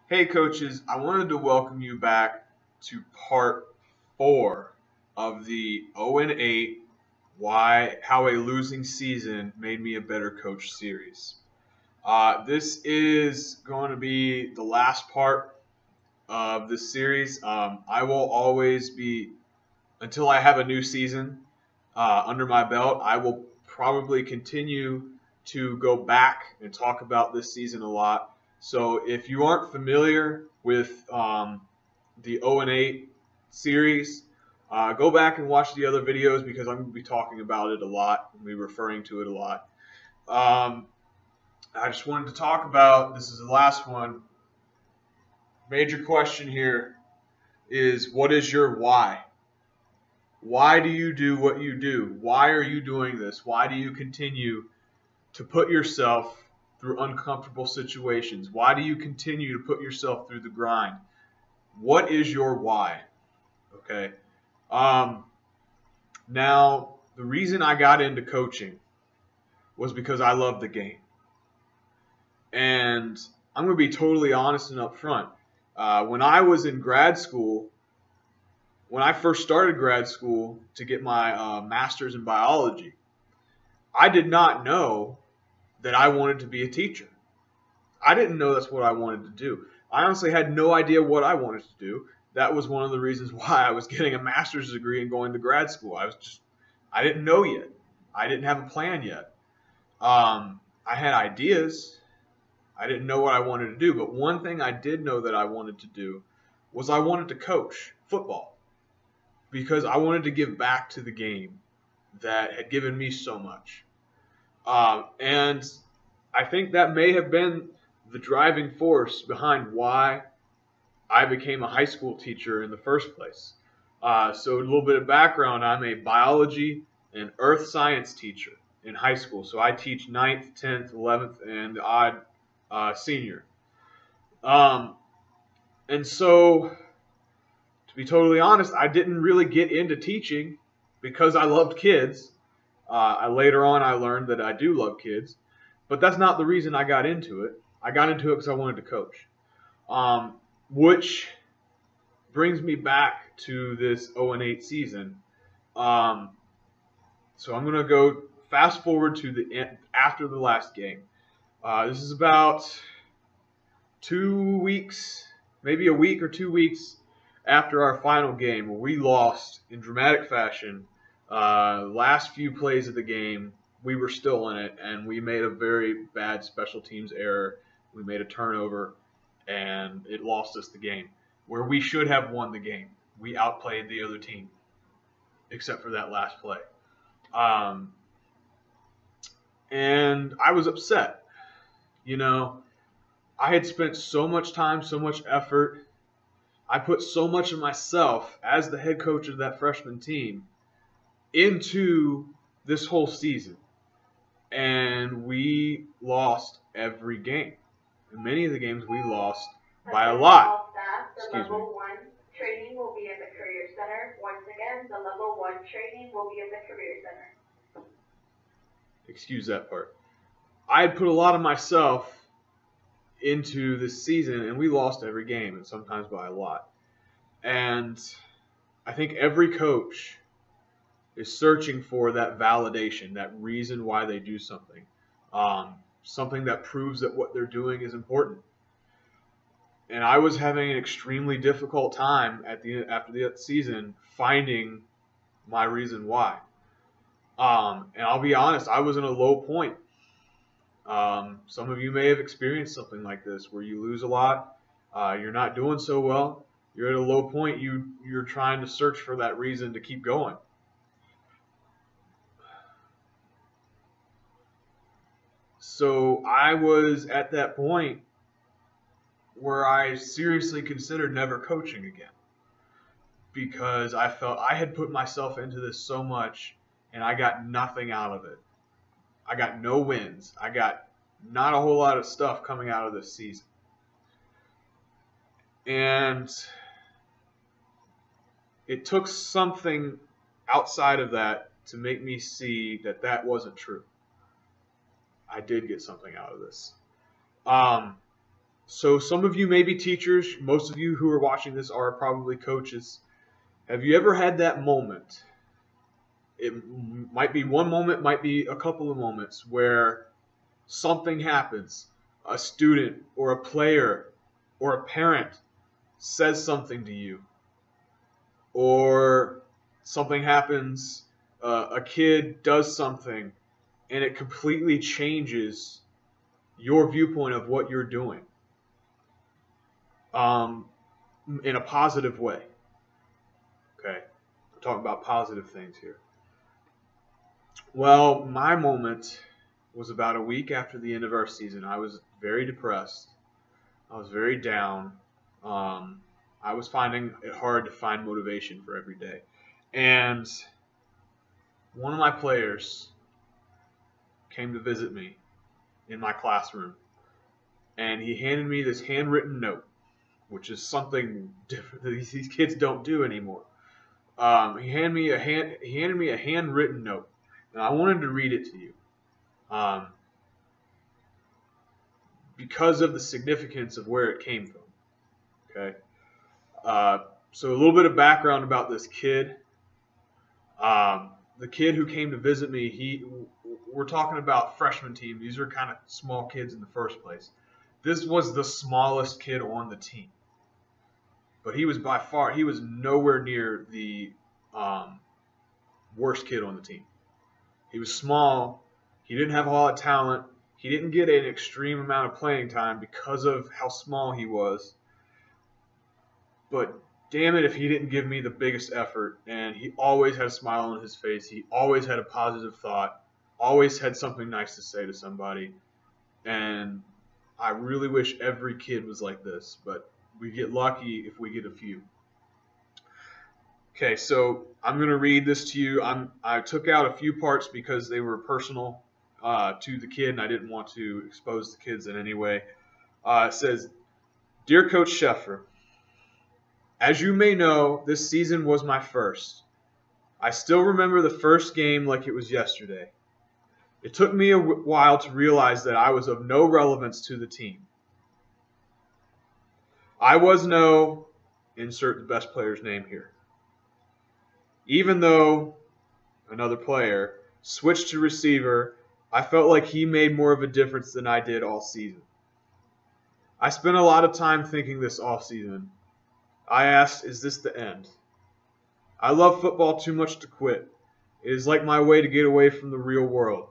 Hey coaches, I wanted to welcome you back to part 4 of the 0-8 Why How a Losing Season Made Me a Better Coach series. This is going to be the last part of this series. I will always be, until I have a new season under my belt, I will probably continue to go back and talk about this season a lot. So if you aren't familiar with the 0-8 series, go back and watch the other videos because I'm going to be talking about it a lot and be referring to it a lot. I just wanted to talk about, this is the last one. Major question here is, what is your why? Why do you do what you do? Why are you doing this? Why do you continue to put yourself through uncomfortable situations? Why do you continue to put yourself through the grind? What is your why? Okay. Now, the reason I got into coaching was because I love the game. And I'm going to be totally honest and upfront. When I was in grad school, when I first started grad school to get my master's in biology, I did not know that I wanted to be a teacher. I didn't know that's what I wanted to do. I honestly had no idea what I wanted to do. That was one of the reasons why I was getting a master's degree and going to grad school. I didn't know yet. I didn't have a plan yet. I had ideas. I didn't know what I wanted to do. But one thing I did know that I wanted to do was I wanted to coach football because I wanted to give back to the game that had given me so much. And I think that may have been the driving force behind why I became a high school teacher in the first place. So a little bit of background, I'm a biology and earth science teacher in high school. So I teach 9th, 10th, 11th, and the odd senior. And so, to be totally honest, I didn't really get into teaching because I loved kids. Later on, I learned that I do love kids. But that's not the reason I got into it. I got into it because I wanted to coach. Which brings me back to this 0-8 season. So I'm going to go fast forward to the end, after the last game. This is about 2 weeks, maybe a week or 2 weeks after our final game, where we lost in dramatic fashion. Last few plays of the game, we were still in it, and we made a very bad special teams error. We made a turnover, and it lost us the game, where we should have won the game. We outplayed the other team, except for that last play. And I was upset. You know, I had spent so much time, so much effort. I put so much of myself as the head coach of that freshman team into this whole season. And we lost every game. In many of the games, we lost by a lot. The level 1 training will be at the Career Center. Once again, the level 1 training will be at the Career Center. Excuse that part. I had put a lot of myself into this season, and we lost every game, and sometimes by a lot. And I think every coach is searching for that validation, that reason why they do something, something that proves that what they're doing is important. And I was having an extremely difficult time after the season finding my reason why. And I'll be honest, I was in a low point. Some of you may have experienced something like this, where you lose a lot, you're not doing so well, you're at a low point, you're trying to search for that reason to keep going. So I was at that point where I seriously considered never coaching again, because I felt I had put myself into this so much and I got nothing out of it. I got no wins. I got not a whole lot of stuff coming out of this season. And it took something outside of that to make me see that that wasn't true. I did get something out of this. So some of you may be teachers. Most of you who are watching this are probably coaches. Have you ever had that moment? It might be one moment, might be a couple of moments where something happens. A student or a player or a parent says something to you, or something happens, a kid does something, and it completely changes your viewpoint of what you're doing, um, in a positive way. Okay, I'm talking about positive things here. Well, my moment was about a week after the end of our season. I was very depressed. I was very down. Um, I was finding it hard to find motivation for every day. And one of my players came to visit me in my classroom, and he handed me this handwritten note, which is something different that these kids don't do anymore. He handed me a handwritten note, and I wanted to read it to you, um, because of the significance of where it came from. Okay, so a little bit of background about this kid. The kid who came to visit me, we're talking about freshman team. These are kind of small kids in the first place. This was the smallest kid on the team, but he was nowhere near the worst kid on the team. He was small. He didn't have a lot of talent. He didn't get an extreme amount of playing time because of how small he was. But damn it if he didn't give me the biggest effort. And he always had a smile on his face. He always had a positive thought. Always had something nice to say to somebody. And I really wish every kid was like this. But we get lucky if we get a few. Okay, so I'm going to read this to you. I took out a few parts because they were personal to the kid, and I didn't want to expose the kids in any way. It says, "Dear Coach Sheffer, as you may know, this season was my first. I still remember the first game like it was yesterday. It took me a while to realize that I was of no relevance to the team. I was no," insert the best player's name here. "Even though," another player, "switched to receiver, I felt like he made more of a difference than I did all season. I spent a lot of time thinking this offseason. I asked, is this the end? I love football too much to quit. It is like my way to get away from the real world.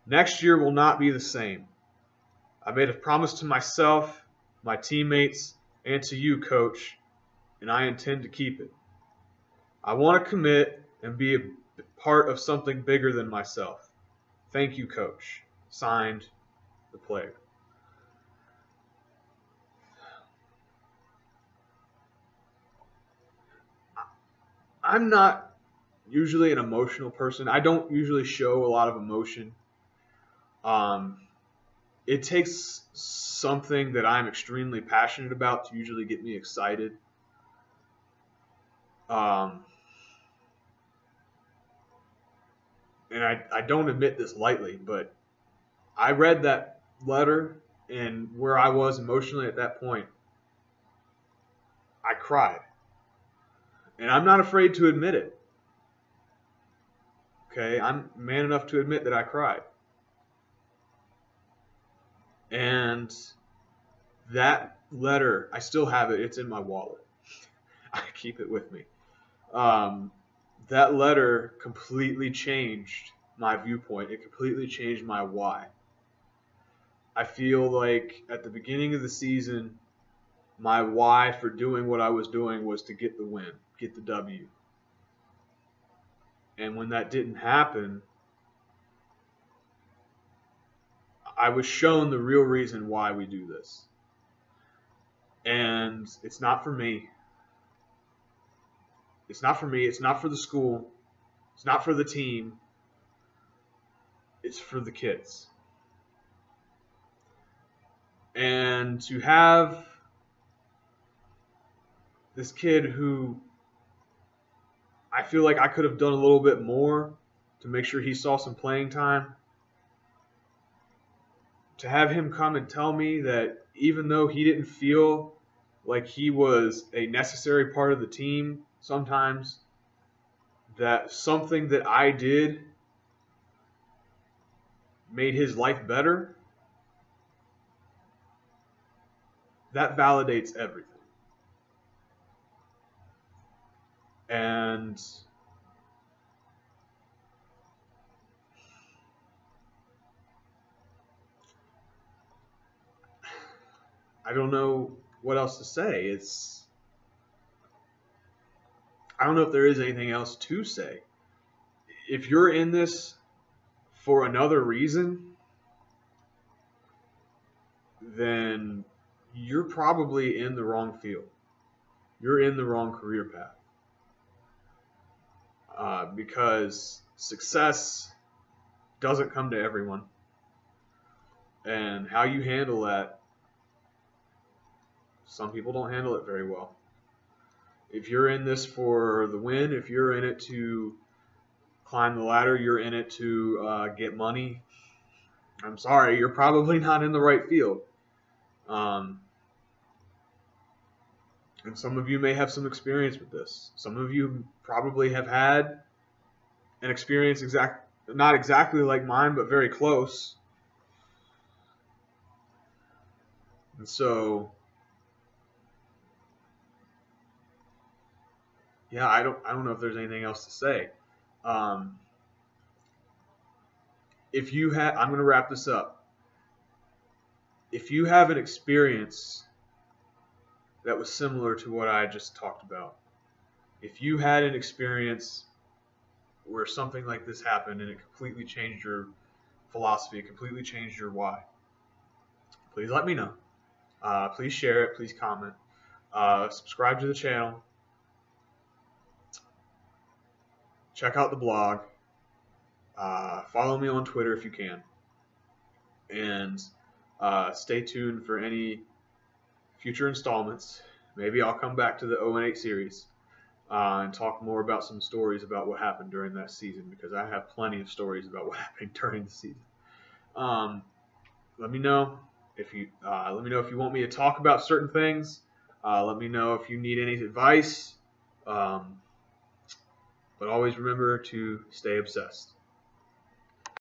Next year will not be the same. I made a promise to myself, my teammates, and to you, Coach, and I intend to keep it. I want to commit and be a part of something bigger than myself. Thank you, Coach." Signed, the player. I'm not usually an emotional person. I don't usually show a lot of emotion. It takes something that I'm extremely passionate about to usually get me excited. And I don't admit this lightly, but I read that letter, and where I was emotionally at that point, I cried. And I'm not afraid to admit it. Okay, I'm man enough to admit that I cried. And that letter, I still have it. It's in my wallet. I keep it with me. That letter completely changed my viewpoint. It completely changed my why. I feel like at the beginning of the season, my why for doing what I was doing was to get the win, get the W. And when that didn't happen, I was shown the real reason why we do this. And it's not for me. It's not for me. It's not for the school. It's not for the team. It's for the kids. And to have this kid who I feel like I could have done a little bit more to make sure he saw some playing time. to have him come and tell me that even though he didn't feel like he was a necessary part of the team sometimes, that something that I did made his life better, that validates everything. And I don't know what else to say. I don't know if there is anything else to say. If you're in this for another reason, then you're probably in the wrong field. You're in the wrong career path. Because success doesn't come to everyone. And how you handle that, some people don't handle it very well. If you're in this for the win, if you're in it to climb the ladder, you're in it to get money, I'm sorry, you're probably not in the right field. And some of you may have some experience with this. Some of you probably have had an experience not exactly like mine, but very close. And so, yeah, I don't know if there's anything else to say. I'm going to wrap this up. If you have an experience that was similar to what I just talked about, if you had an experience where something like this happened and it completely changed your philosophy, it completely changed your why, please let me know. Please share it. Please comment. Subscribe to the channel. Check out the blog. Follow me on Twitter if you can. And stay tuned for any future installments. Maybe I'll come back to the 0-8 series and talk more about some stories about what happened during that season, because I have plenty of stories about what happened during the season. Let me know if you want me to talk about certain things. Let me know if you need any advice. But always remember to stay obsessed.